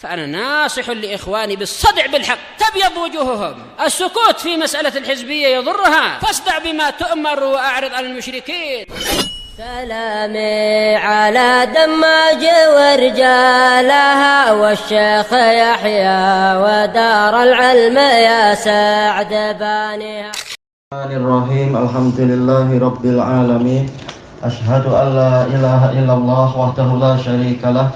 فأنا ناصح لإخواني بالصدع بالحق تبيض وجوههم. السكوت في مسألة الحزبية يضرها، فاصدع بما تؤمر وأعرض عن المشركين. سلامي على دماج ورجالها والشيخ يحيى ودار العلم يا سعد بانيها. Bismillahirrahmanirrahim. Alhamdulillahi rabbil alamin. Asyhadu an la ilaha illallah wahdahu la syarikalah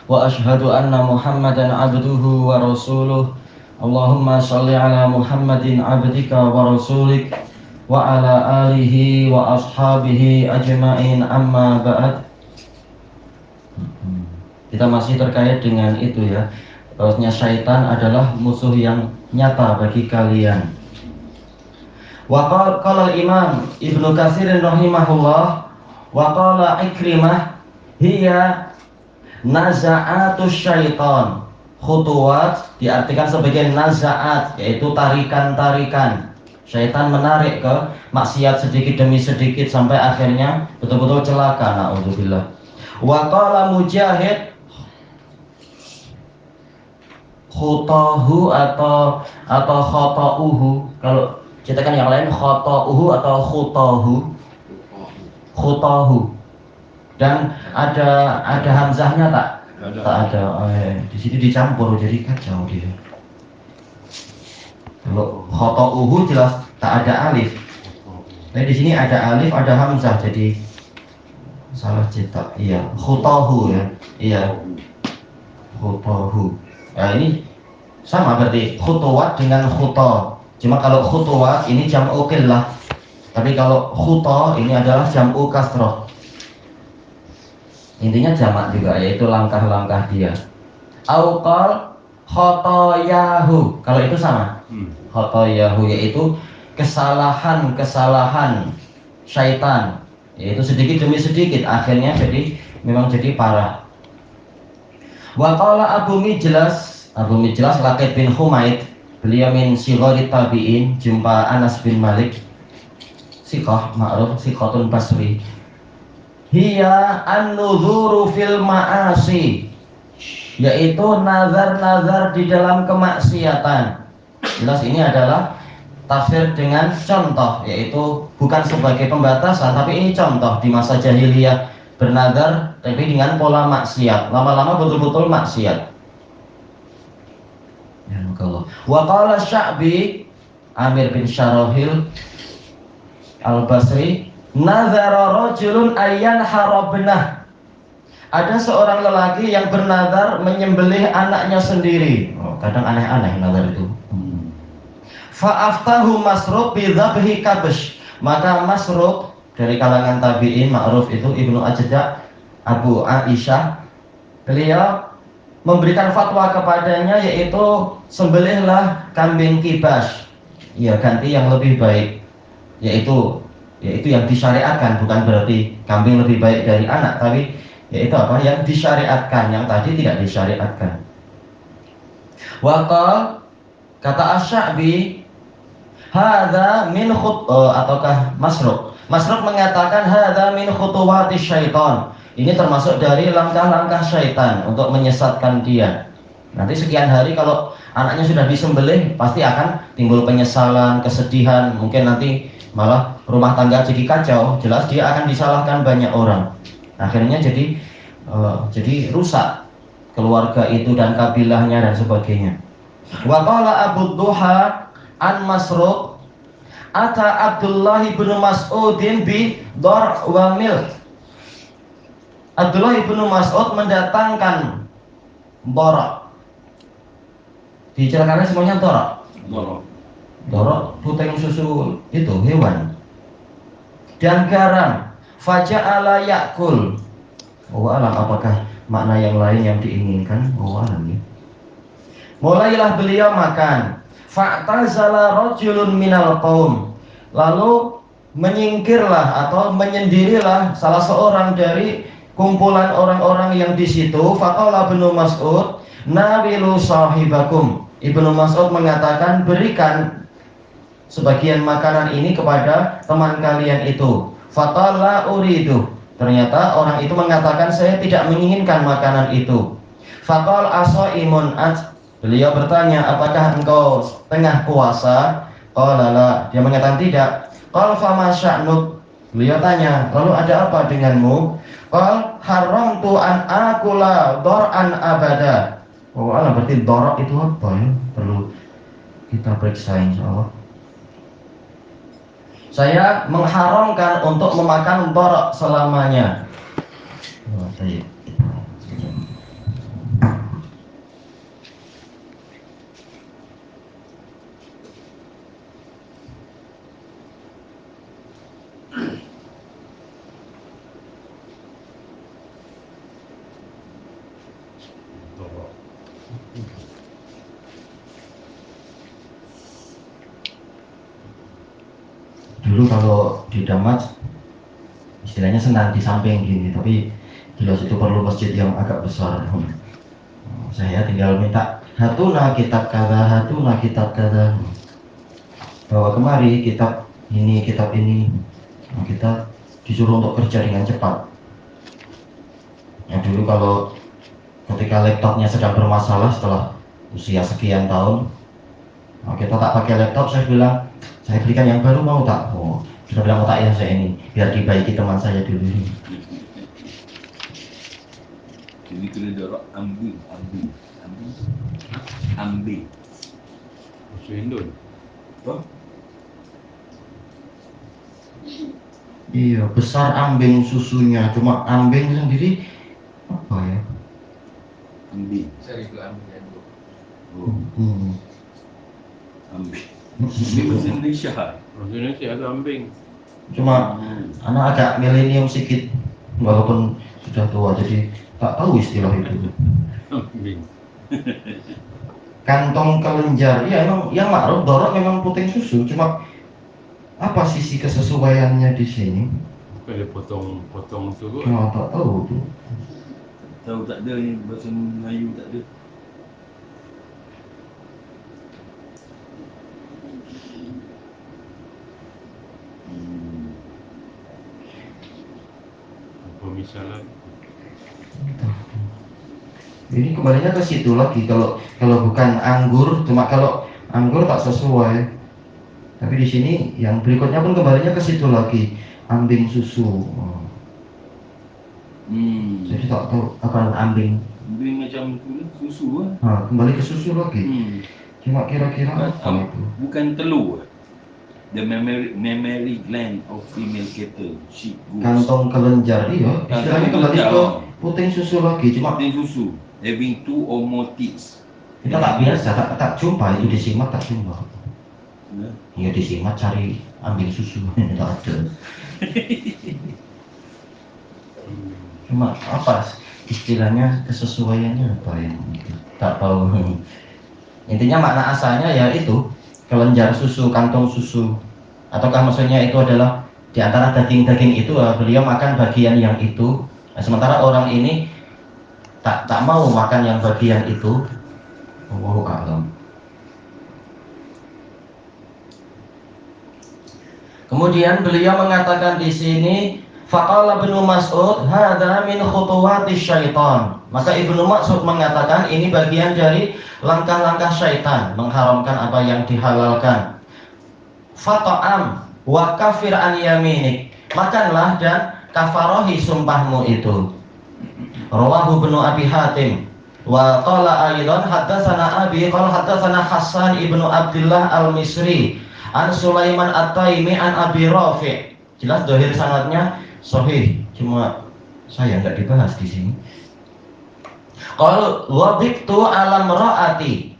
wa asyhadu anna Muhammadan abduhu wa rasuluh. Allahumma shalli ala Muhammadin abdika wa rasulik wa ala alihi wa ashabihi ajma'in, amma ba'd. Kita masih terkait dengan itu ya, bahwasanya syaitan adalah musuh yang nyata bagi kalian. Wa qala al-Imam Ibnu Katsir rahimahullah wa qala Ikrimah hiya naza'atus syaitan. Khutuwat diartikan sebagai naza'at, yaitu tarikan-tarikan. Syaitan menarik ke maksiat sedikit demi sedikit sampai akhirnya betul-betul celaka, naudzubillah. Wa qala Mujahid khutahu atau khata'uhu. Kalau cetakan yang lain khata'uhu atau khutahu. Dan ada hamzahnya tak? Tak ada. Di sini dicampur jadi kacau dia. Kalau khata'uhu jelas tak ada alif. Nah di sini ada alif, ada hamzah, jadi salah cetak. Iya, khutahu ya. Iya. Khutahu. Nah ini sama berarti khutuwat dengan khuta. Cuma kalau khutuwat ini jam'u qillah. Tapi kalau khuta ini adalah jam'u kasrah. Intinya jamak juga, yaitu langkah-langkah dia. Auqal khotoyahu. Kalau itu sama. Khotoyahu yaitu kesalahan syaitan, yaitu sedikit demi sedikit akhirnya memang jadi parah. Wa qala Abu Mijlas Laqid bin Humaid, beliau min sigharit tabi'in, jumpa Anas bin Malik, siqah ma'ruf, siqatun basri. Hiya an-nuzuru fil ma'asi, yaitu nazar-nazar di dalam kemaksiatan. Jelas ini adalah tafsir dengan contoh, yaitu bukan sebagai pembatasan, tapi ini contoh di masa jahiliyah bernazar tapi dengan pola maksiat, lama-lama betul-betul maksiat. Ya Allah. Wa qala Sya'bi, Amir bin Syarahil Al-Basri, nazara rajulun ayyan harabnah. Ada seorang lelaki yang bernazar menyembelih anaknya sendiri. Kadang aneh-aneh nazar itu. Fa'aftahu Masruq bi dzabhi kabsh. Maka Masruq dari kalangan tabi'in ma'ruf itu Ibnu Ajda' Abu Aisyah, beliau memberikan fatwa kepadanya, yaitu sembelihlah kambing kibas. Ya, ganti yang lebih baik, yaitu yang disyariatkan, bukan berarti kambing lebih baik dari anak, tapi yaitu apa yang disyariatkan, yang tadi tidak disyariatkan. Waqal, kata Asy-Sya'bi, hadza min ataukah Masruq mengatakan hadza min khutuwati syaitan. Ini termasuk dari langkah-langkah syaitan untuk menyesatkan dia. Nanti sekian hari kalau anaknya sudah disembelih, pasti akan timbul penyesalan, kesedihan, mungkin nanti malah rumah tangga jadi kacau. Jelas dia akan disalahkan banyak orang. Akhirnya jadi rusak keluarga itu dan kabilahnya dan sebagainya. Wa qala Abu Duha an Masruq, ata Abdullah bin Mas'udin bi dar wa milk. Abdullah bin Mas'ud mendatangkan dorak. Dicarakannya semuanya dorak. Dorak puteng susu itu hewan. Dan garam. Faja'ala yakul. Alam, apakah makna yang lain yang diinginkan? Alam ya. Mulailah beliau makan. Fa'tazala rajulun minal qaum. Lalu menyingkirlah atau menyendirilah salah seorang dari kumpulan orang-orang yang di situ. Faqala Ibnu Mas'ud, nawilu sahibakum. Ibnu Mas'ud mengatakan, berikan sebagian makanan ini kepada teman kalian itu. Faqala uridu. Ternyata orang itu mengatakan, saya tidak menginginkan makanan itu. Faqal asaimun ant. Beliau bertanya, apakah engkau tengah puasa? Qala la. Dia mengatakan tidak. Qal fama sya'nuk. Beliau tanya, lalu ada apa denganmu? Qal haramtu an akula dor'an abada. Oh Allah, berarti dorok itu apa ya? Perlu kita periksa insyaallah. Saya mengharamkan untuk memakan dorok selamanya. Oh, baik. Dulu kalau di Damat istilahnya senang di samping gini, tapi jelas itu perlu masjid yang agak besar. Saya tinggal minta hatuna kitab kada, bawa kemari kitab ini. Nah, kita disuruh untuk kerja dengan cepat. Ya dulu kalau ketika laptopnya sedang bermasalah setelah usia sekian tahun, nah, kita tak pakai laptop, saya bilang, saya berikan yang baru mau tak? Oh, sudah bilang tak ya saya ini, biar dibaiki teman saya dulu ini. Jadi kena jarak ambil. Sendon. Apa? Iya, besar ambing susunya, cuma ambing sendiri apa ya? Ambil. Saya itu ambil. Oh, ambil. Ini bahasa Indonesia. Bahasa Indonesia ada ambing. Cuma anak agak milenium sedikit, walaupun sudah tua, jadi tak tahu istilah itu. Ambing. Kantong kelenjar, ya emang yang ma'ruf dorok memang puting susu, cuma apa sisi kesesuaiannya di sini? Ada potong tu kot. Ya, tak tahu tuh. Tahu tak ada ni bahasa Melayu tak ada. Apa misalnya? Ini kembalinya ke situ lagi, kalau bukan anggur, cuma kalau anggur tak sesuai. Tapi di sini yang berikutnya pun kembalinya ke situ lagi, ambing susu. Jadi tak tahu apa ambing. Ambing macam tu susu lah. Nah, kembali ke susu lagi. Cuma kira-kira apa itu? Bukan telur. The mammary gland of female cattle, sheep, goats. Kantong kelenjar, iya. Istilahnya kembali ke puting susu lagi, cuma Puting susu, having 2 or more teats. kita tak biasa, tak jumpa itu disimak, tak jumpa. Nah, Iya disimak cari ambing susu, tak ada. Cuma apa istilahnya, kesesuaiannya apa yang tak tahu. Intinya makna asalnya ya itu kelenjar susu, kantong susu, ataukah maksudnya itu adalah di antara daging-daging itu beliau makan bagian yang itu. Nah, sementara orang ini tak mau makan yang bagian itu. Wallahu a'lam. Kemudian beliau mengatakan di sini, faqala Ibnu Mas'ud, hadza min khutuwati syaitan. Maka Ibnu Mas'ud mengatakan ini bagian dari langkah-langkah syaitan, mengharamkan apa yang dihalalkan. Fata'am wa kafir an yaminik. Makanlah dan kafarohi sumpahmu itu. Rawahu Ibnu Abi Hatim. Wa qala aidan haddatsana Abi qala haddatsana Hasan ibnu Abdullah al-Misri an Sulaiman at-Taimi an Abi Rafi'. Jelas dohir sanadnya sahih, cuma saya enggak dibahas di sini. Qal wadibtu ala mraati.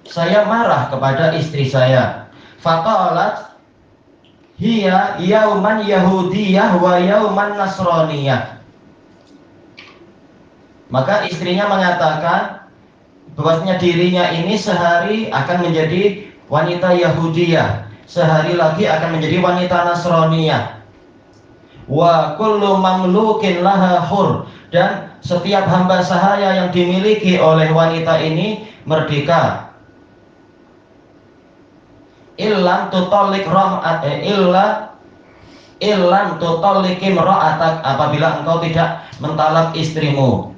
Saya marah kepada istri saya. Faqalat hiya yauman yahudiyah wa yauman nasraniyah. Maka istrinya mengatakan bahwasanya dirinya ini sehari akan menjadi wanita Yahudiyah, sehari lagi akan menjadi wanita Nasraniyah. Wa kullu mamlukin laha hur, dan setiap hamba sahaya yang dimiliki oleh wanita ini merdeka. Illam tutallik illam tutallikim ra'atak, apabila engkau tidak mentalak istrimu.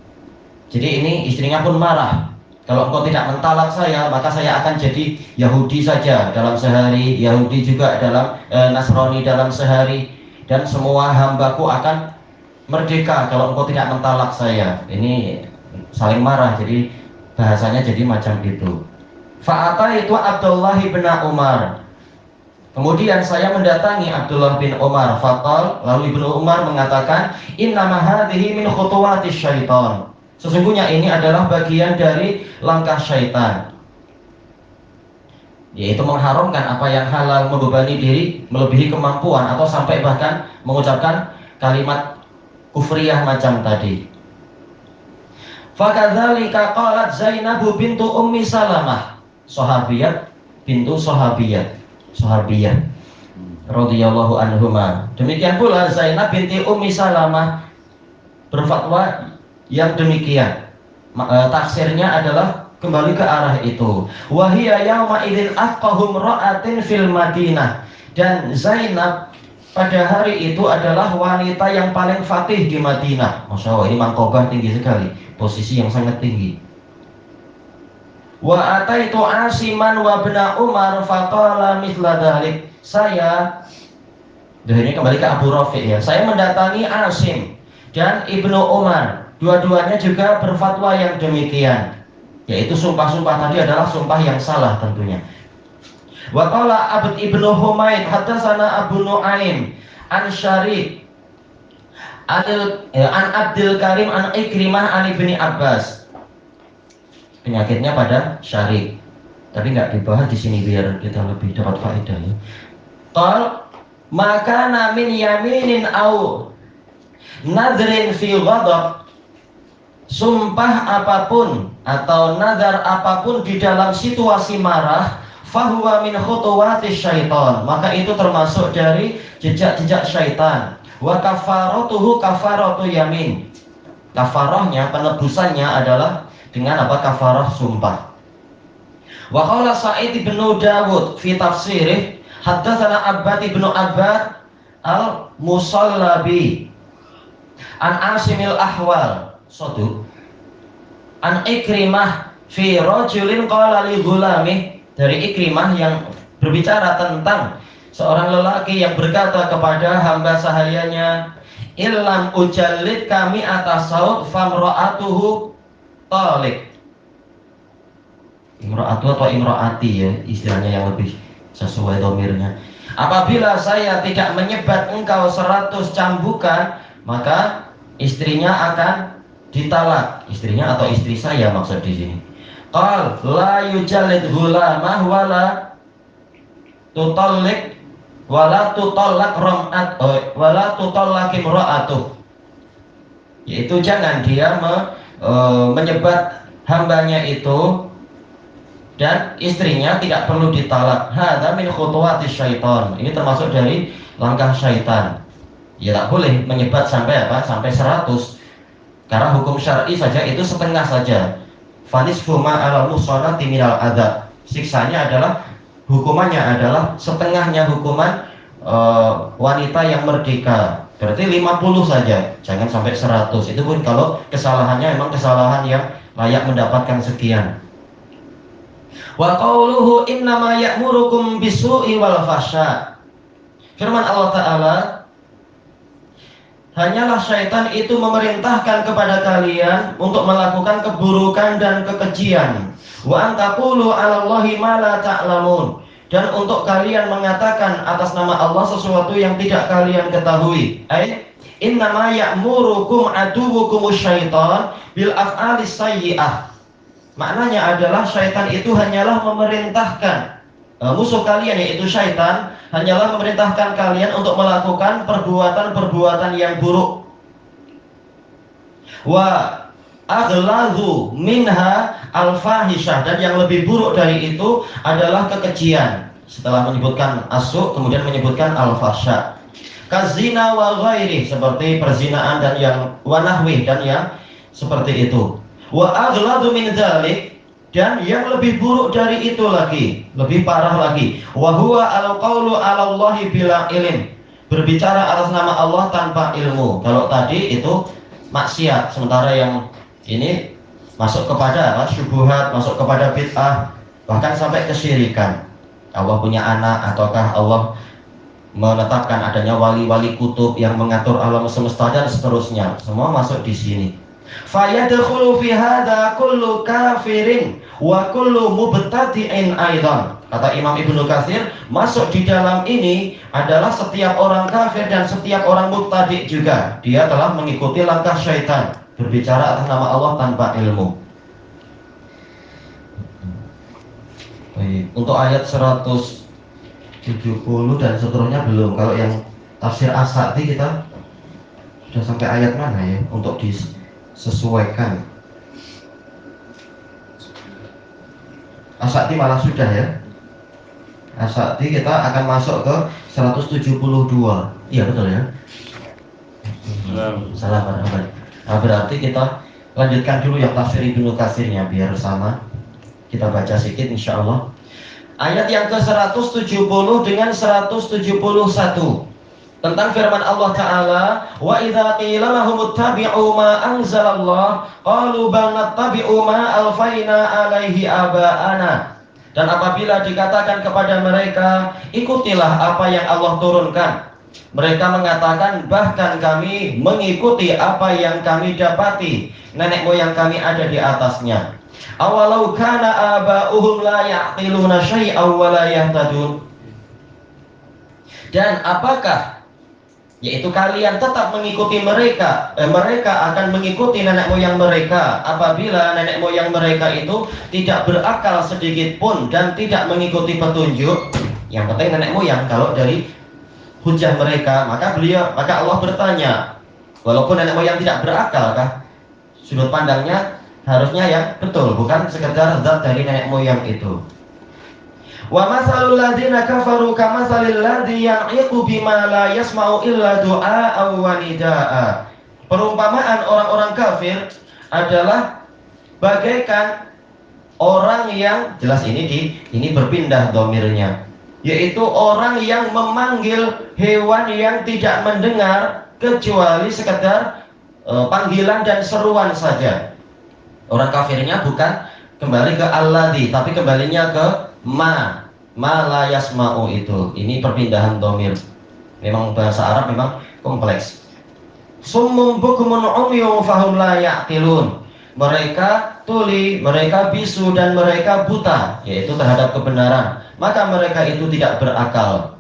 Jadi ini istrinya pun marah. Kalau engkau tidak mentalak saya, maka saya akan jadi Yahudi saja dalam sehari, Yahudi juga dalam Nasrani dalam sehari, dan semua hambaku akan merdeka kalau engkau tidak mentalak saya. Ini saling marah, jadi bahasanya jadi macam itu. Fa'ata itu Abdullah bin Umar. Kemudian saya mendatangi Abdullah bin Umar. Faqal, lalu Ibnu Umar mengatakan, innama hadhihi min khutuwatis syaitan. Sesungguhnya ini adalah bagian dari langkah syaitan, yaitu mengharamkan apa yang halal, membebani diri melebihi kemampuan, atau sampai bahkan mengucapkan kalimat kufriyah macam tadi. Fakadzalika qalat Zainab bintu Ummi Salamah, sahabiyat bintu sahabiyah radhiyallahu anhuma. Demikian pula Zainab binti Ummi Salamah berfatwa yang demikian. Tafsirnya adalah kembali ke arah itu. Wahia yauma idzin afqahum ra'atin fil Madinah. Dan Zainab pada hari itu adalah wanita yang paling faqih di Madinah. Masya Allah, ini mangkobah tinggi sekali, posisi yang sangat tinggi. Wa ataitu Asiman wa bna Umar faqala mithla dzalik. Saya, ini kembali ke Abu Rafi' ya. Saya mendatangi Asim dan Ibnu Umar. Dua-duanya juga berfatwa yang demikian, yaitu sumpah-sumpah tadi adalah sumpah yang salah tentunya. Wa qala Abd ibnu Humaid hadatsana Abu Nuaim an Syarif an Abdul Karim an Ikrimah an Ibni Abbas. Penyakitnya pada Syarif, tapi nggak dibahas di sini biar kita lebih dapat faedah ya. Qal maka min yaminin au nadrin fi ghadab. Sumpah apapun atau nazar apapun di dalam situasi marah, fahuwa min khutuwatis syaitan, maka itu termasuk dari jejak-jejak syaitan. Wa kafaratuhu kafaratu yamin. Kafarahnya, penebusannya adalah dengan apa? Kafarah sumpah. Wa qala Sa'id bin Dawud fi tafsirih haddatsana Abbad bin Abbad al-Musallabi an Asimil Ahwal Sodu an Ikrimah fi rajulin qala li ghulamih, dari Ikrimah yang berbicara tentang seorang lelaki yang berkata kepada hamba sahayanya, illam ujallid kami atas saud famra'atuhu talik. Imra'atu atau imra'ati ya istilahnya yang lebih sesuai domirnya. Apabila saya tidak menyebat engkau 100 cambukan, maka istrinya akan ditalak. Istrinya atau istri saya maksud di sini. Qal la yujallid ghulamah wala tutallik wala tutallak ram'at wala tutallak imra'atuh, yaitu jangan dia menyebat hambanya itu dan istrinya tidak perlu ditalak. Hadza min khutuwatis syaitan. Ini termasuk dari langkah syaitan. Ya tak boleh menyebat sampai apa? Sampai 100. Karena hukum syar'i saja itu setengah saja. Fanis fuma ala musanati minal adab. Siksanya adalah, hukumannya adalah setengahnya hukuman wanita yang merdeka. Berarti 50 saja, jangan sampai 100. Itu pun kalau kesalahannya memang kesalahan yang layak mendapatkan sekian. Wa qauluhu innama ya'murukum bisu'i wal fahsya. Firman Allah Ta'ala, hanyalah syaitan itu memerintahkan kepada kalian untuk melakukan keburukan dan kekejian. Wa an taqulu 'alallahi ma la ta'lamun, dan untuk kalian mengatakan atas nama Allah sesuatu yang tidak kalian ketahui. Innama ya'murukum aduwwukum syaitan bil af'alis sayyi'ah. Maknanya adalah syaitan itu hanyalah memerintahkan musuh kalian yaitu syaitan hanyalah memerintahkan kalian untuk melakukan perbuatan-perbuatan yang buruk. Wa aghlazu minha al-fahisyah, dan yang lebih buruk dari itu adalah kekejian. Setelah menyebutkan asu, kemudian menyebutkan al-fahsya. Kazina wa ghairi, seperti perzinaan dan yang wanahwi dan yang seperti itu. Wa aghlazu min dzalik, dan yang lebih buruk dari itu lagi, lebih parah lagi, wa huwa al-qaulu 'ala Allahi bila ilm, berbicara atas nama Allah tanpa ilmu. Kalau tadi itu maksiat, sementara yang ini masuk kepada syubhat, masuk kepada bid'ah, bahkan sampai kesyirikan. Allah punya anak, ataukah Allah menetapkan adanya wali-wali kutub yang mengatur alam semesta dan seterusnya, semua masuk di sini. Fayadkhulu fi hadza kullu kafirin wa kullu mubtadi'in aidan. Kata Imam Ibnu Katsir, masuk di dalam ini adalah setiap orang kafir dan setiap orang mubtadi' juga. Dia telah mengikuti langkah syaitan, berbicara atas nama Allah tanpa ilmu. Baik, untuk ayat 170 dan seterusnya belum. Kalau yang tafsir As-Sa'di kita sudah sampai ayat mana ya untuk disesuaikan. As-Sa'di malah sudah ya. As-Sa'di kita akan masuk ke 172. Iya betul ya. Salah Pak Ahmad. Nah, berarti kita lanjutkan dulu yang tafsir Ibnu Katsirnya biar sama. Kita baca sedikit insyaallah. Ayat yang ke-170 dengan 171 tentang firman Allah Ta'ala, wa idza qila lahum ittabi'u ma anzalallah qalu bal nattabi'u ma alfaina alaihi aba'ana. Dan apabila dikatakan kepada mereka, ikutilah apa yang Allah turunkan, mereka mengatakan, bahkan kami mengikuti apa yang kami dapati nenek moyang kami ada di atasnya. Awalau kana aba'uhum la ya'qiluna syai'aw wa la yahtadun. Dan apakah, yaitu kalian tetap mengikuti mereka, mereka akan mengikuti nenek moyang mereka apabila nenek moyang mereka itu tidak berakal sedikit pun dan tidak mengikuti petunjuk. Yang penting nenek moyang, kalau dari hujah mereka, maka Allah bertanya, walaupun nenek moyang tidak berakal, kah? Sudut pandangnya harusnya yang betul, bukan sekedar zat dari nenek moyang itu. Wa masalul ladzina kafaru kamasalil ladzi ya'iqu bima la yasma'u illa du'a'an wa nida'a. Perumpamaan orang-orang kafir adalah bagaikan orang yang, jelas ini berpindah dhamirnya, yaitu orang yang memanggil hewan yang tidak mendengar kecuali sekedar panggilan dan seruan saja. Orang kafirnya bukan kembali ke alladzi, tapi kembalinya ke ma la yasma'u itu. Ini perpindahan dhamir. Memang bahasa Arab memang kompleks. Summum bukmun umyun fahum la ya'qilun. Mereka tuli, mereka bisu dan mereka buta, yaitu terhadap kebenaran, maka mereka itu tidak berakal.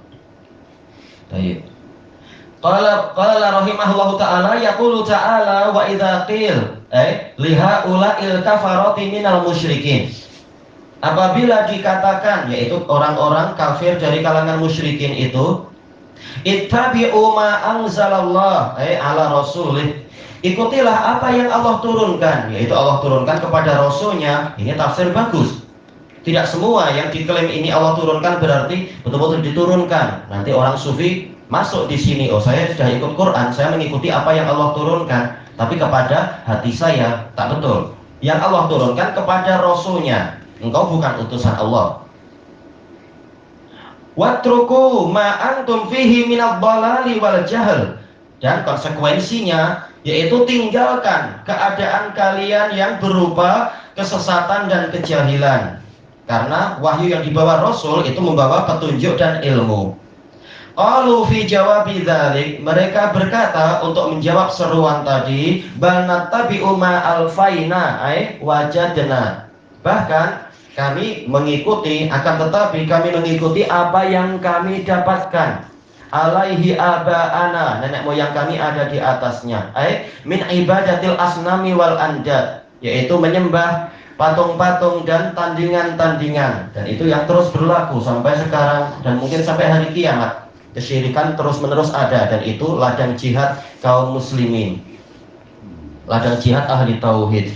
Baik. Qala rahimahullahu ta'ala, yaqulu ta'ala wa idza qil liha ula'il kafarati minal musyrikin. Apabila dikatakan, yaitu orang-orang kafir dari kalangan musyrikin itu, ittabi'u ma anzalallah ala rasulih, ikutilah apa yang Allah turunkan, yaitu Allah turunkan kepada rasulnya. Ini tafsir bagus. Tidak semua yang diklaim ini Allah turunkan berarti betul-betul diturunkan. Nanti orang sufi masuk di sini, oh saya sudah ikut Quran, saya mengikuti apa yang Allah turunkan, tapi kepada hati saya tak betul. Yang Allah turunkan kepada rasulnya, engkau bukan utusan Allah. Watruku ma antum fihi minad dhalali wal jahl. Dan konsekuensinya yaitu tinggalkan keadaan kalian yang berupa kesesatan dan kejahilan. Karena wahyu yang dibawa rasul itu membawa petunjuk dan ilmu. Qalu fi jawabi dzalik, mereka berkata untuk menjawab seruan tadi, bal nattabi'u ma alfaina wajadna. Bahkan kami mengikuti, akan tetapi kami mengikuti apa yang kami dapatkan. Alaihi aba'ana, nenek moyang kami ada di atasnya. Min ibadatil asnami wal andad, yaitu menyembah patung-patung dan tandingan-tandingan. Dan itu yang terus berlaku sampai sekarang dan mungkin sampai hari kiamat. Kesyirikan terus-menerus ada, dan itu ladang jihad kaum muslimin, ladang jihad ahli tauhid.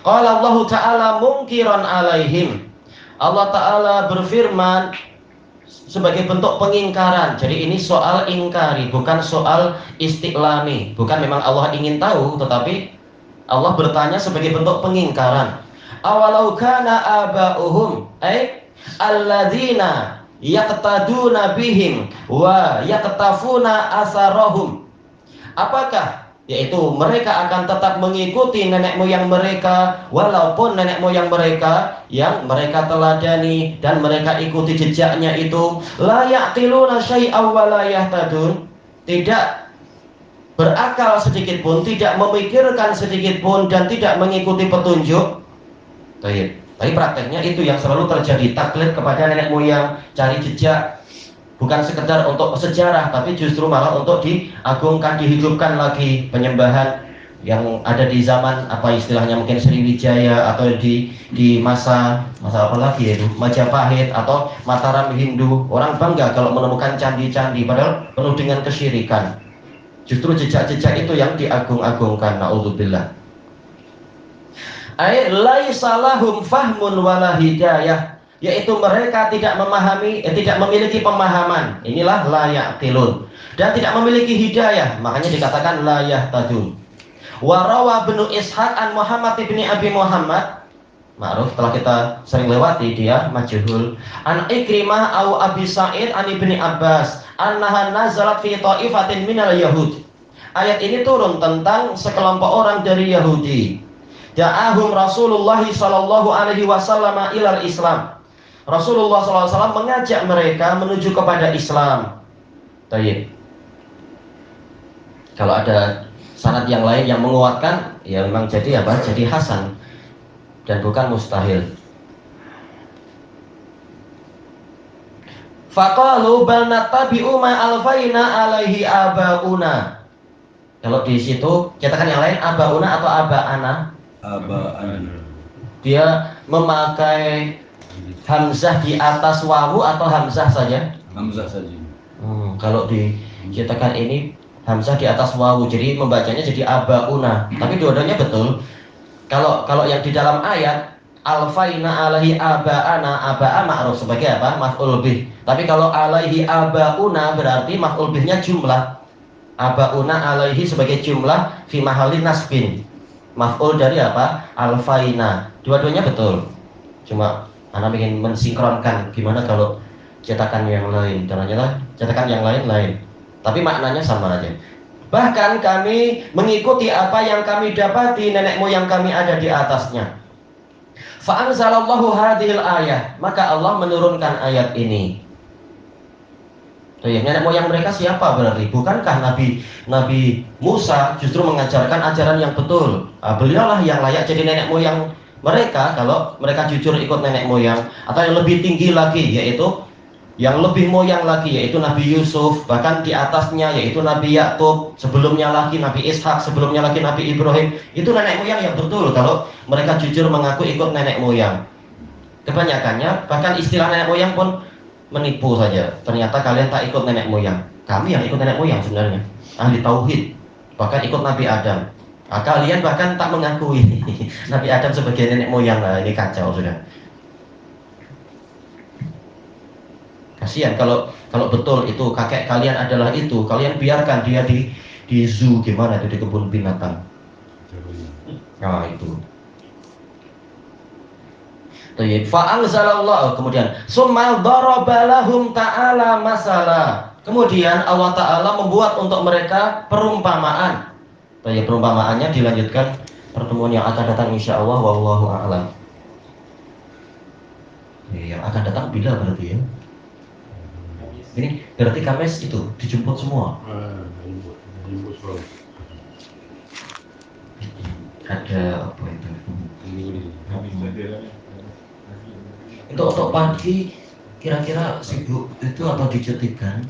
Qala Allah Ta'ala mungkiran alaihim, Allah Ta'ala berfirman sebagai bentuk pengingkaran. Jadi ini soal ingkari, bukan soal istiqlami. Bukan memang Allah ingin tahu, tetapi Allah bertanya sebagai bentuk pengingkaran. Awalau kana aba'uhum alladzina yaqtaduna bihim wa yaqtafuna asarahum. Apakah yaitu mereka akan tetap mengikuti nenek moyang mereka walaupun nenek moyang mereka yang mereka teladani dan mereka ikuti jejaknya itu la ya'qiluna syai'aw wa la yahtadun, tidak berakal sedikit pun, tidak memikirkan sedikit pun, dan tidak mengikuti petunjuk. Tapi prakteknya itu yang selalu terjadi, taklid kepada nenek moyang, cari jejak, bukan sekedar untuk sejarah, tapi justru malah untuk diagungkan, dihidupkan lagi penyembahan yang ada di zaman apa istilahnya mungkin Sriwijaya atau di masa apa lagi itu Majapahit atau Mataram Hindu. Orang bangga kalau menemukan candi-candi padahal penuh dengan kesyirikan. Justru jejak-jejak itu yang diagung-agungkan. Naudzubillah. Ai laisa lahum fahmun wala hidayah, yaitu mereka tidak memahami, tidak memiliki pemahaman. Inilah la ya'qilun, dan tidak memiliki hidayah, makanya dikatakan la yahtadun. Wa rawa Ibnu Ishaq an Muhammad ibni Abi Muhammad, ma'ruf telah kita sering lewati, dia majhul, an Ikrimah au Abi Sa'id an Ibni Abbas annaha nazalat fi ta'ifatin minal yahud. Ayat ini turun tentang sekelompok orang dari Yahudi. Da'ahum Rasulullah sallallahu alaihi wasallam ilal Islam. Rasulullah SAW mengajak mereka menuju kepada Islam. Tayyib. Kalau ada sanad yang lain yang menguatkan, ya memang jadi apa? Jadi hasan dan bukan mustahil. Faqalu bal nattabi'u ma alfaina alaihi abauna. Kalau di situ cetakan yang lain abauna atau abaana? Abaana. Dia memakai hamzah di atas wawu atau hamzah saja? Hamzah saja. Kalau di cetakan ini hamzah di atas wawu, jadi membacanya jadi abauna. Tapi dua-duanya betul. Kalau yang di dalam ayat alfaina alaihi abaana, abaa ma'ruf sebagai apa? Maf'ul bih. Tapi kalau alaihi abauna berarti maf'ul bihnya jumlah. Abauna alaihi sebagai jumlah fi mahalli nasbin. Maf'ul dari apa? Alfaina. Dua-duanya betul. Cuma Anda ingin mensinkronkan gimana kalau cetakan yang lain. Ternyata cetakan yang lain. Tapi maknanya sama aja. Bahkan kami mengikuti apa yang kami dapati nenek moyang kami ada di atasnya. Fa'anzalallahu hadhil ayah, maka Allah menurunkan ayat ini. Nenek moyang mereka siapa berarti? Bukankah Nabi Musa justru mengajarkan ajaran yang betul? Beliaulah yang layak jadi nenek moyang mereka kalau mereka jujur ikut nenek moyang. Atau yang lebih tinggi lagi, yaitu yang lebih moyang lagi, yaitu Nabi Yusuf. Bahkan di atasnya yaitu Nabi Yakub, sebelumnya lagi Nabi Ishak, sebelumnya lagi Nabi Ibrahim. Itu nenek moyang yang betul kalau mereka jujur mengaku ikut nenek moyang. Kebanyakannya bahkan istilah nenek moyang pun menipu saja. Ternyata kalian tak ikut nenek moyang. Kami yang ikut nenek moyang sebenarnya, ahli tauhid, bahkan ikut Nabi Adam. Kalian bahkan tak mengakui Nabi Adam sebagai nenek moyang. Ini kacau sudah. Kasihan kalau betul itu kakek kalian adalah itu, kalian biarkan dia di zoo gimana itu, di kebun binatang. Nah itu. Fa'anzalallahu, kemudian summa daraba lahum ta'ala masalah. Kemudian Allah Ta'ala membuat untuk mereka perumpamaan. Perumpamaannya dilanjutkan pertemuan yang akan datang insyaallah, wallahu a'lam. Yang akan datang bila berarti ya? Ini berarti Kamis itu dijemput semua. Dijemput semua. Ada apa itu? Untuk pagi kira-kira sibuk itu atau dicutikan?